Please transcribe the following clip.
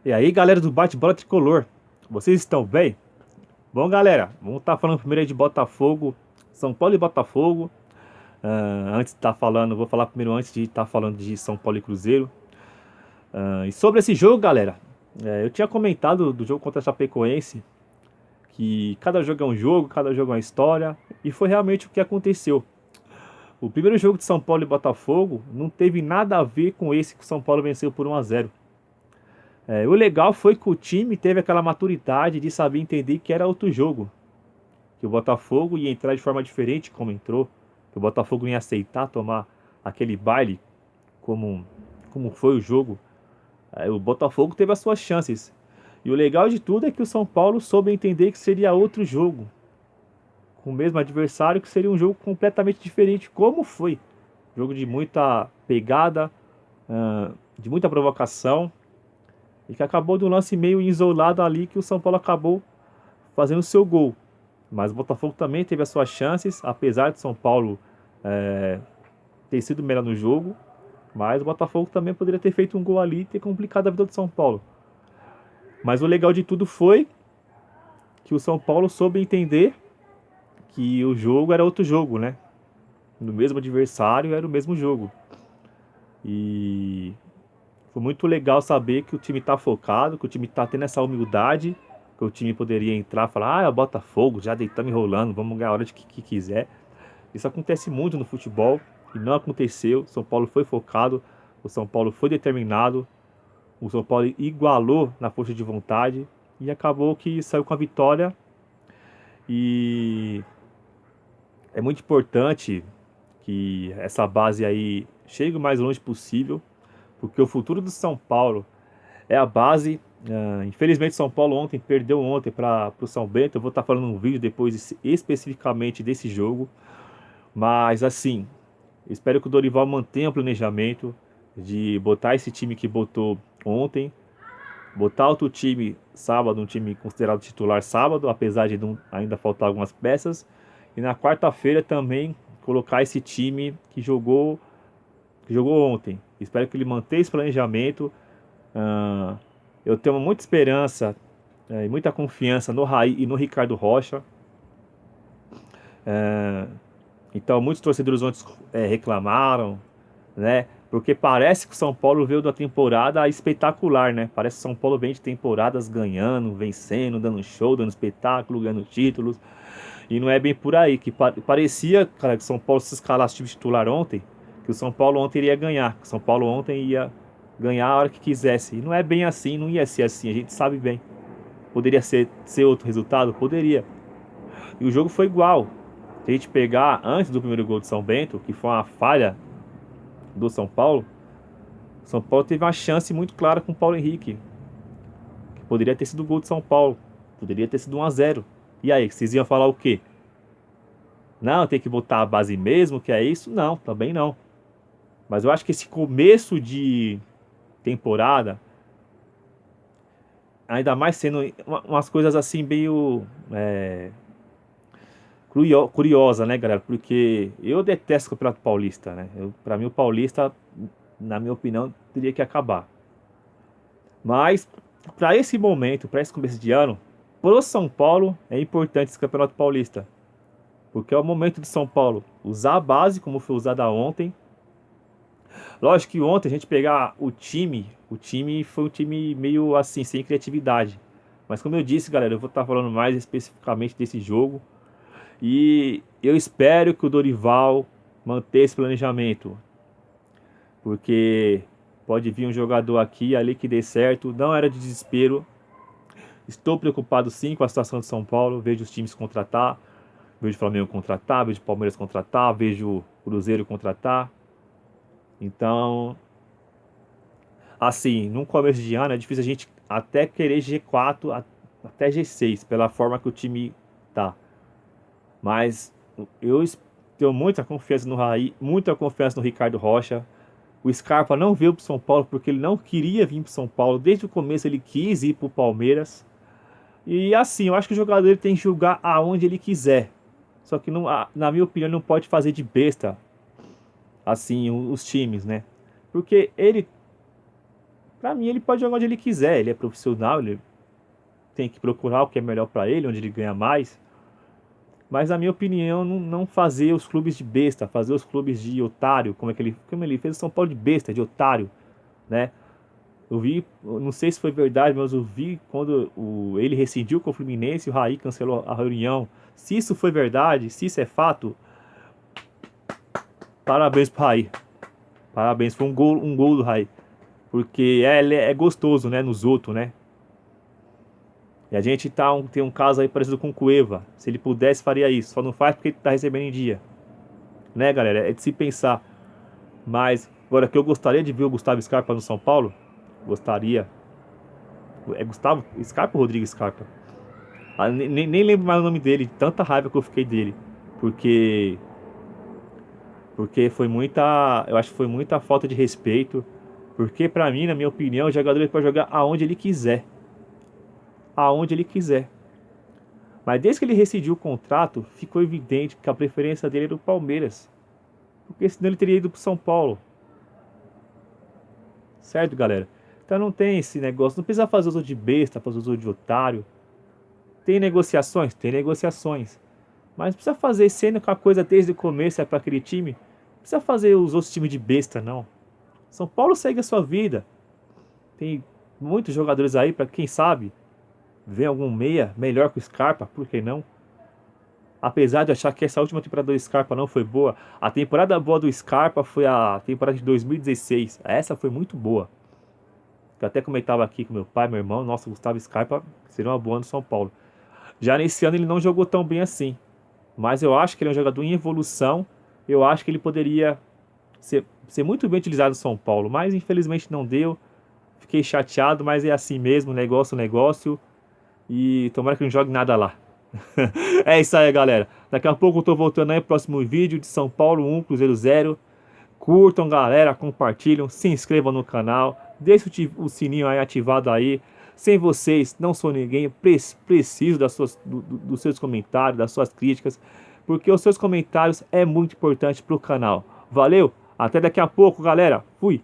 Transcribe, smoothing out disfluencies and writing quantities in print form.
E aí, galera do Bate-Bola Tricolor, vocês estão bem? Bom, galera, vamos estar falando primeiro aí de Botafogo, São Paulo e Botafogo. Antes de estar falando, vou falar primeiro antes de estar falando de São Paulo e Cruzeiro. E sobre esse jogo, galera, eu tinha comentado do jogo contra a Chapecoense, que cada jogo é um jogo, cada jogo é uma história, e foi realmente o que aconteceu. O primeiro jogo de São Paulo e Botafogo não teve nada a ver com esse que o São Paulo venceu por 1-0. O legal foi que o time teve aquela maturidade de saber entender que era outro jogo. Que o Botafogo ia entrar de forma diferente como entrou. Que o Botafogo ia aceitar tomar aquele baile como foi o jogo. O Botafogo teve as suas chances. E o legal de tudo é que o São Paulo soube entender que seria outro jogo. Com o mesmo adversário, que seria um jogo completamente diferente, como foi. Jogo de muita pegada, de muita provocação. E que acabou de um lance meio isolado ali que o São Paulo acabou fazendo o seu gol. Mas o Botafogo também teve as suas chances, apesar de São Paulo ter sido melhor no jogo. Mas o Botafogo também poderia ter feito um gol ali e ter complicado a vida do São Paulo. Mas o legal de tudo foi que o São Paulo soube entender que o jogo era outro jogo, né? No mesmo adversário era o mesmo jogo. E foi muito legal saber que o time tá focado, que o time tá tendo essa humildade, que o time poderia entrar e falar, é o Botafogo, já deitamos enrolando, vamos ganhar a hora de que quiser. Isso acontece muito no futebol e não aconteceu. O São Paulo foi focado, o São Paulo foi determinado, o São Paulo igualou na força de vontade e acabou que saiu com a vitória. E é muito importante que essa base aí chegue o mais longe possível, porque o futuro do São Paulo é a base. Infelizmente, São Paulo perdeu ontem para o São Bento. Eu vou estar falando um vídeo depois especificamente desse jogo. Mas assim, espero que o Dorival mantenha o planejamento de botar esse time que botou ontem, botar outro time sábado, um time considerado titular sábado, apesar de ainda faltar algumas peças. E na quarta-feira também colocar esse time que jogou ontem. Espero que ele mantenha esse planejamento. Eu tenho muita esperança e muita confiança no Raí e no Ricardo Rocha. Então, muitos torcedores ontem reclamaram, né? Porque parece que o São Paulo veio da temporada espetacular, né? Parece que o São Paulo vem de temporadas ganhando, vencendo, dando show, dando espetáculo, ganhando títulos. E não é bem por aí. Que parecia, cara, que o São Paulo se escalasse time titular ontem, que o São Paulo ontem iria ganhar. Que o São Paulo ontem ia ganhar a hora que quisesse. E não é bem assim, não ia ser assim, a gente sabe bem. Poderia ser outro resultado? Poderia. E o jogo foi igual. Se a gente pegar antes do primeiro gol de São Bento, que foi uma falha do São Paulo, o São Paulo teve uma chance muito clara com o Paulo Henrique, que poderia ter sido o gol de São Paulo, poderia ter sido 1-0. E aí, vocês iam falar o quê? Não, tem que botar a base mesmo, que é isso? Não, também não. Mas eu acho que esse começo de temporada, ainda mais sendo umas coisas assim meio curiosa, né, galera? Porque eu detesto o Campeonato Paulista, né? Pra mim, o Paulista, na minha opinião, teria que acabar. Mas, para esse momento, para esse começo de ano, pro São Paulo, é importante esse Campeonato Paulista. Porque é o momento de São Paulo usar a base, como foi usada ontem. Lógico que ontem a gente pegar o time foi um time meio assim, sem criatividade. Mas como eu disse, galera, eu vou estar falando mais especificamente desse jogo. E eu espero que o Dorival mantenha esse planejamento, porque pode vir um jogador aqui e ali que dê certo. Não era de desespero. Estou preocupado sim com a situação de São Paulo. Vejo os times contratar, vejo o Flamengo contratar, vejo o Palmeiras contratar, vejo o Cruzeiro contratar. Então, assim, num começo de ano é difícil a gente até querer G4, até G6, pela forma que o time tá. Mas eu tenho muita confiança no Raí, muita confiança no Ricardo Rocha. O Scarpa não veio para São Paulo porque ele não queria vir para São Paulo. Desde o começo ele quis ir para o Palmeiras. E assim, eu acho que o jogador ele tem que jogar aonde ele quiser. Só que, não, na minha opinião, não pode fazer de besta assim os times, né? Porque ele Pra mim, ele pode jogar onde ele quiser. Ele é profissional, ele tem que procurar o que é melhor pra ele, onde ele ganha mais. Mas, na minha opinião, não fazer os clubes de besta, fazer os clubes de otário, como ele fez o São Paulo de besta, de otário, né? Eu vi, não sei se foi verdade, mas eu vi quando ele rescindiu com o Fluminense, o Raí cancelou a reunião. Se isso foi verdade, se isso é fato, parabéns pro Raí. Parabéns, foi um gol do Raí. Porque ele é gostoso, né, nos outros, né? E a gente tem um caso aí parecido com o Cueva. Se ele pudesse, faria isso. Só não faz porque ele tá recebendo em dia. Né, galera? É de se pensar. Mas, agora que eu gostaria de ver o Gustavo Scarpa no São Paulo, gostaria. É Gustavo Scarpa ou Rodrigo Scarpa? Nem lembro mais o nome dele, de tanta raiva que eu fiquei dele. Porque foi muita, eu acho que foi muita falta de respeito. Porque pra mim, na minha opinião, o jogador ele pode jogar aonde ele quiser. Aonde ele quiser. Mas desde que ele rescindiu o contrato, ficou evidente que a preferência dele era o Palmeiras. Porque senão ele teria ido pro São Paulo. Certo, galera? Então não tem esse negócio, não precisa fazer uso de besta, fazer uso de otário. Tem negociações? Tem negociações. Mas não precisa fazer, sendo que a coisa desde o começo é para aquele time, não precisa fazer os outros times de besta, não. São Paulo segue a sua vida. Tem muitos jogadores aí para quem sabe, ver algum meia melhor que o Scarpa, por que não? Apesar de achar que essa última temporada do Scarpa não foi boa, a temporada boa do Scarpa foi a temporada de 2016. Essa foi muito boa. Eu até comentava aqui com meu pai, meu irmão, nossa, Gustavo Scarpa seria uma boa no São Paulo. Já nesse ano ele não jogou tão bem assim. Mas eu acho que ele é um jogador em evolução. Eu acho que ele poderia ser muito bem utilizado no São Paulo. Mas infelizmente não deu. Fiquei chateado, mas é assim mesmo, negócio. E tomara que não jogue nada lá. É isso aí, galera. Daqui a pouco eu tô voltando aí pro próximo vídeo de São Paulo 1, Cruzeiro 0. Curtam, galera, compartilham, se inscrevam no canal. Deixe o sininho aí ativado aí. Sem vocês, não sou ninguém. Preciso dos seus comentários, das suas críticas. Porque os seus comentários é muito importante pro canal. Valeu, até daqui a pouco, galera. Fui.